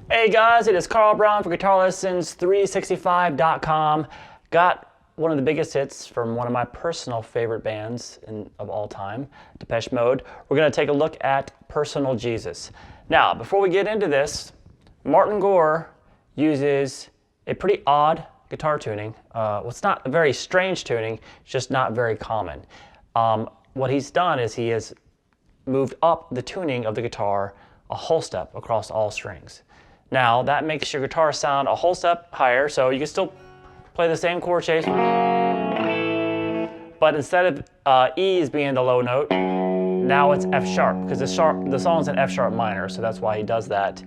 Hey guys, it is Carl Brown for guitarlessons365.com. Got one of the biggest hits from one of my personal favorite bands of all time, Depeche Mode. We're going to take a look at Personal Jesus. Now, before we get into this, Martin Gore uses a pretty odd guitar tuning. Well, it's not a very strange tuning, it's just not very common. What he's done is he has moved up the tuning of the guitar a whole step across all strings. Now, that makes your guitar sound a whole step higher, so you can still play the same chord chase, but instead of E's being the low note, now it's F sharp, because the song's in F sharp minor, so that's why he does that.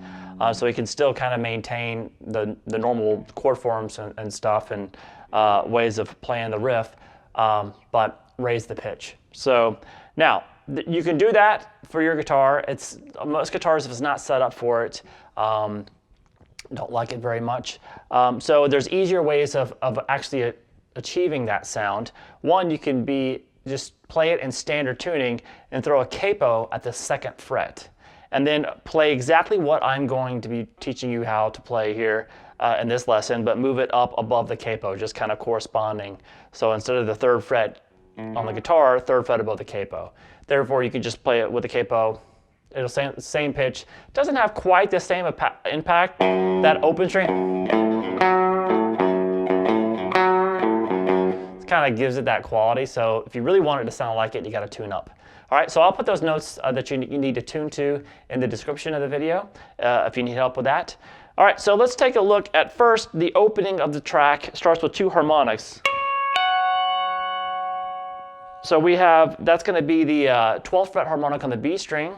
So he can still kind of maintain the normal chord forms and stuff and ways of playing the riff, but raise the pitch. So now, you can do that for your guitar. Most guitars, if it's not set up for it, don't like it very much. So there's easier ways of actually achieving that sound. One, you can just play it in standard tuning and throw a capo at the 2nd fret. And then play exactly what I'm going to be teaching you how to play here in this lesson, but move it up above the capo, just kind of corresponding. So instead of the 3rd fret on the guitar, 3rd fret above the capo. Therefore, you can just play it with the capo. It'll say the same pitch. Doesn't have quite the same impact. That open string, it kind of gives it that quality. So if you really want it to sound like it, you got to tune up. All right, so I'll put those notes that you need to tune to in the description of the video if you need help with that. All right, so let's take a look at first the opening of the track. It starts with 2 harmonics. So we have, that's going to be the 12th fret harmonic on the B string,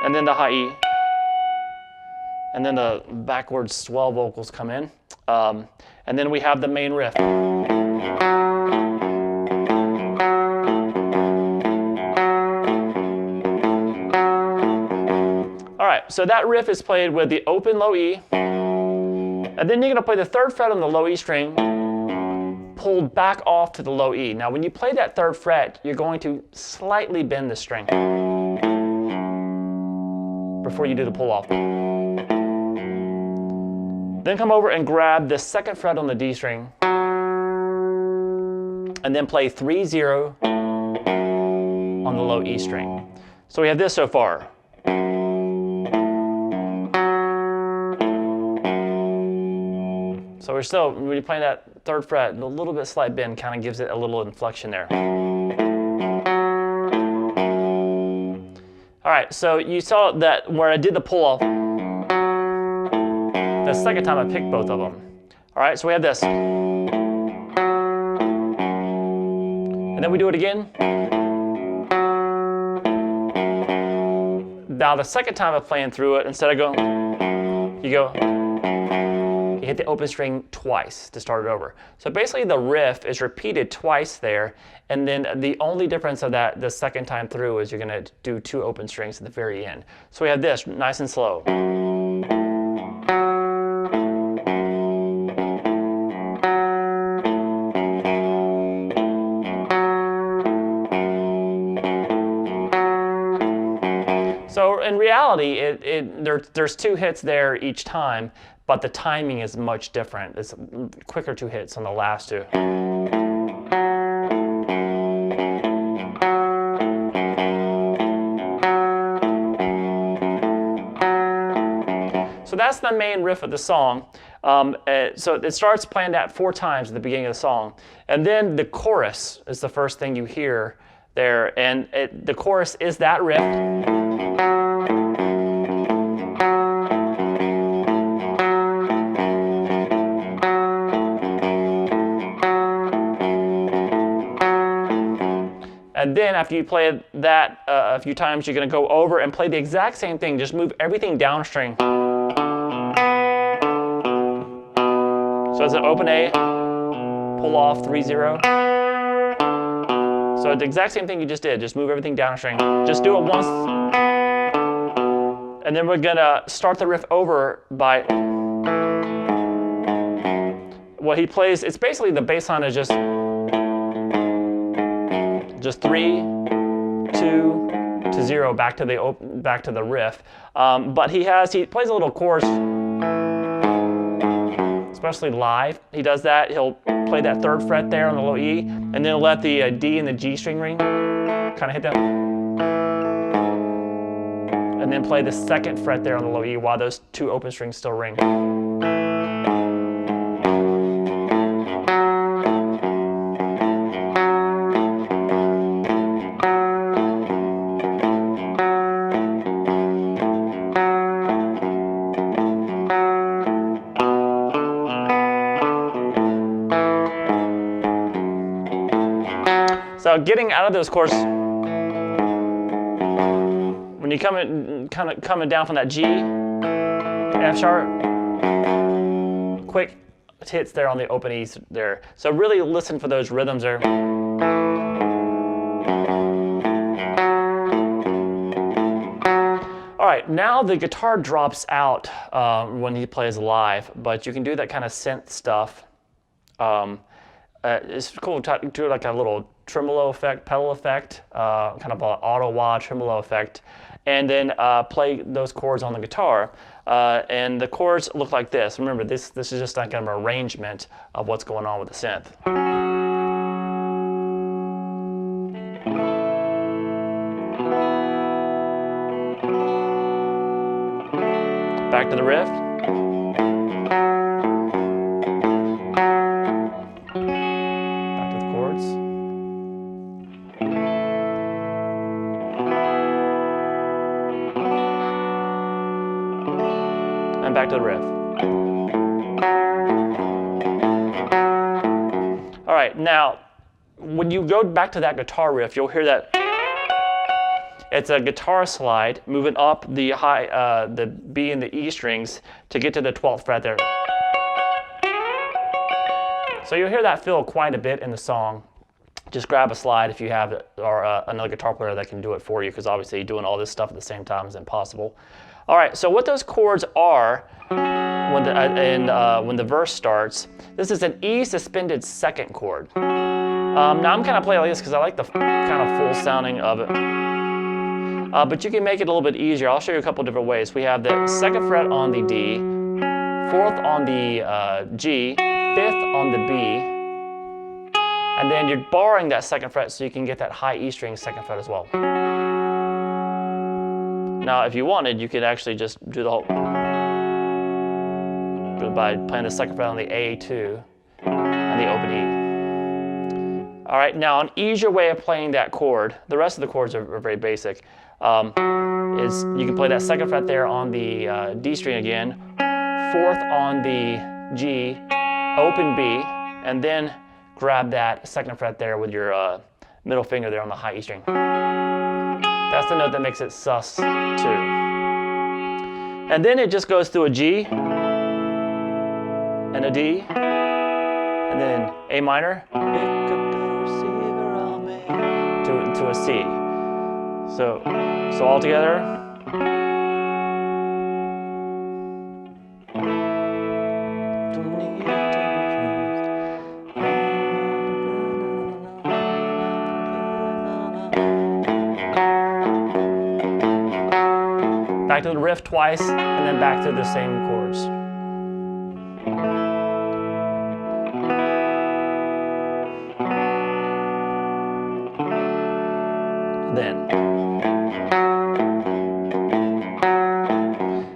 and then the high E, and then the backwards swell vocals come in, and then we have the main riff. All right, so that riff is played with the open low E, and then you're going to play the 3rd fret on the low E string, pulled back off to the low E. Now, when you play that 3rd fret, you're going to slightly bend the string before you do the pull off. Then come over and grab the 2nd fret on the D string, and then play 3-0 on the low E string. So we have this so far. So when you're playing that 3rd fret, a little bit slight bend kind of gives it a little inflection there. All right, so you saw that where I did the pull off, the 2nd time I picked both of them. All right, so we have this. And then we do it again. Now the 2nd time of playing through it, instead of going, you hit the open string twice to start it over. So basically the riff is repeated twice there, and then the only difference of that the 2nd time through is you're going to do 2 open strings at the very end. So we have this nice and slow. So in reality, there's 2 hits there each time, but the timing is much different. It's quicker 2 hits on the last 2. So that's the main riff of the song. So it starts playing that 4 times at the beginning of the song. And then the chorus is the first thing you hear there. And the chorus is that riff. And then after you play that a few times, you're going to go over and play the exact same thing. Just move everything down string. So it's an open A, pull off 3-0. So it's the exact same thing you just did. Just move everything down a string. Just do it once, And then we're gonna start the riff over by what he plays. It's basically the bass line is just 3, 2 to 0 back to the riff. But he plays a little chorus, especially live. He does that. He'll play that 3rd fret there on the low E, and then he'll let the D and the G string ring, kind of hit that, and then play the 2nd fret there on the low E while those 2 open strings still ring. So getting out of those chords, when you coming down from that G to F sharp, quick hits there on the open E's there. So really listen for those rhythms there. All right, now the guitar drops out when he plays live, but you can do that kind of synth stuff. It's cool to do like a little tremolo effect, pedal effect, kind of an auto wah tremolo effect, and then play those chords on the guitar. And the chords look like this. Remember, this is just like kind of an arrangement of what's going on with the synth. Back to the riff. And back to the riff. All right, now when you go back to that guitar riff, you'll hear that it's a guitar slide moving up the the B and the E strings to get to the 12th fret there. So you'll hear that fill quite a bit in the song. Just grab a slide if you have it, or another guitar player that can do it for you, because obviously doing all this stuff at the same time is impossible. All right, so what those chords are when the verse starts, this is an E suspended 2nd chord. Now I'm kind of playing like this because I like the kind of full sounding of it. But you can make it a little bit easier. I'll show you a couple different ways. We have the 2nd fret on the D, 4th on the G, 5th on the B, and then you're borrowing that 2nd fret so you can get that high E string 2nd fret as well. Now, if you wanted, you could actually just do the whole by playing the 2nd fret on the A2 and the open E. All right, now an easier way of playing that chord, the rest of the chords are very basic, is you can play that 2nd fret there on the D string again, 4th on the G, open B, and then grab that 2nd fret there with your middle finger there on the high E string. That's the note that makes it sus 2. And then it just goes through a G and a D, and then A minor, pick up the receiver on me, to a C. So all together. Back to the riff twice, and then back to the same chords.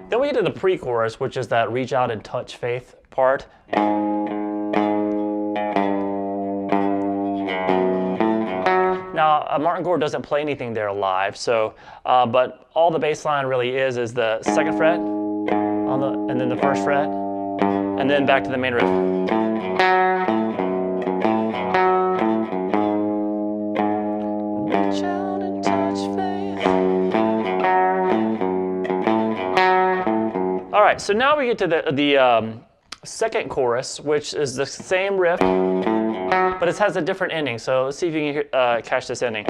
Then we get to the pre-chorus, which is that reach out and touch faith part. Now, Martin Gore doesn't play anything there live, so but all the bass line really is the 2nd fret on and then the 1st fret, and then back to the main riff. Reach out and touch faith. All right, so now we get to the 2nd chorus, which is the same riff, but it has a different ending. So let's see if you can catch this ending.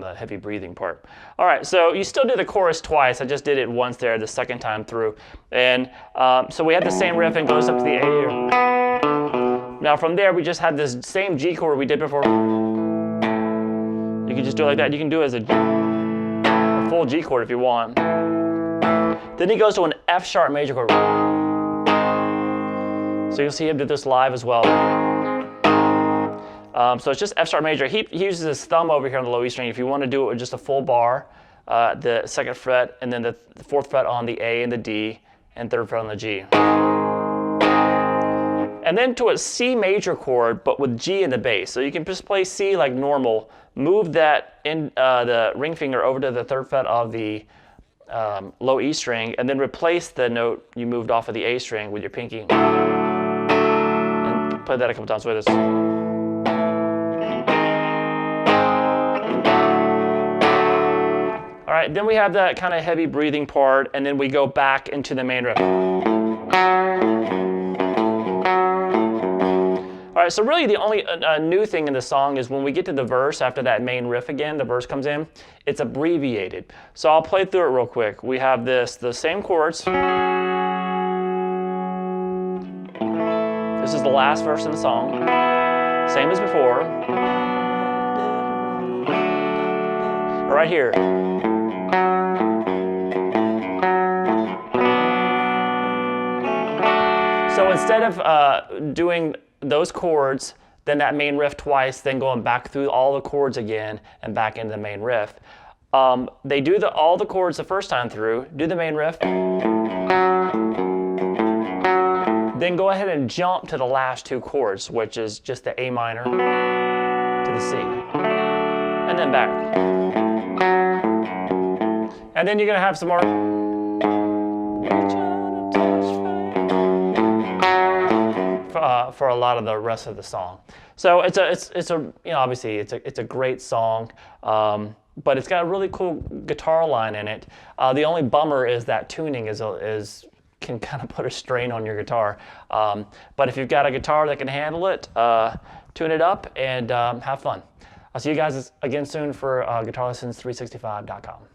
the heavy breathing part. All right, so you still do the chorus twice. I just did it once there the second time through. And so we have the same riff and goes up to the A. Now from there, we just had this same G chord we did before. You can just do it like that. You can do it as a full G chord if you want. Then he goes to an F sharp major chord. So you'll see him do this live as well. So it's just F sharp major. He uses his thumb over here on the low E string. If you want to do it with just a full bar, the second fret, and then the fourth fret on the A and the D, and third fret on the G. And then to a C major chord, but with G in the bass. So you can just play C like normal, move that in the ring finger over to the third fret of the low E string, and then replace the note you moved off of the A string with your pinky. And play that a couple times with us. All right, then we have that kind of heavy breathing part, and then we go back into the main riff. All right, so really the only new thing in the song is when we get to the verse after that main riff again, the verse comes in, it's abbreviated. So I'll play through it real quick. We have the same chords. This is the last verse in the song. Same as before. Right here. So instead of doing those chords, then that main riff twice, then going back through all the chords again and back into the main riff, they do all the chords the first time through, do the main riff, then go ahead and jump to the last two chords, which is just the A minor to the C, and then back. And then you're going to have some more. For a lot of the rest of the song. So it's a obviously it's a great song, but it's got a really cool guitar line in it. The only bummer is that tuning can kind of put a strain on your guitar. But if you've got a guitar that can handle it, tune it up and have fun. I'll see you guys again soon for guitarlessons365.com.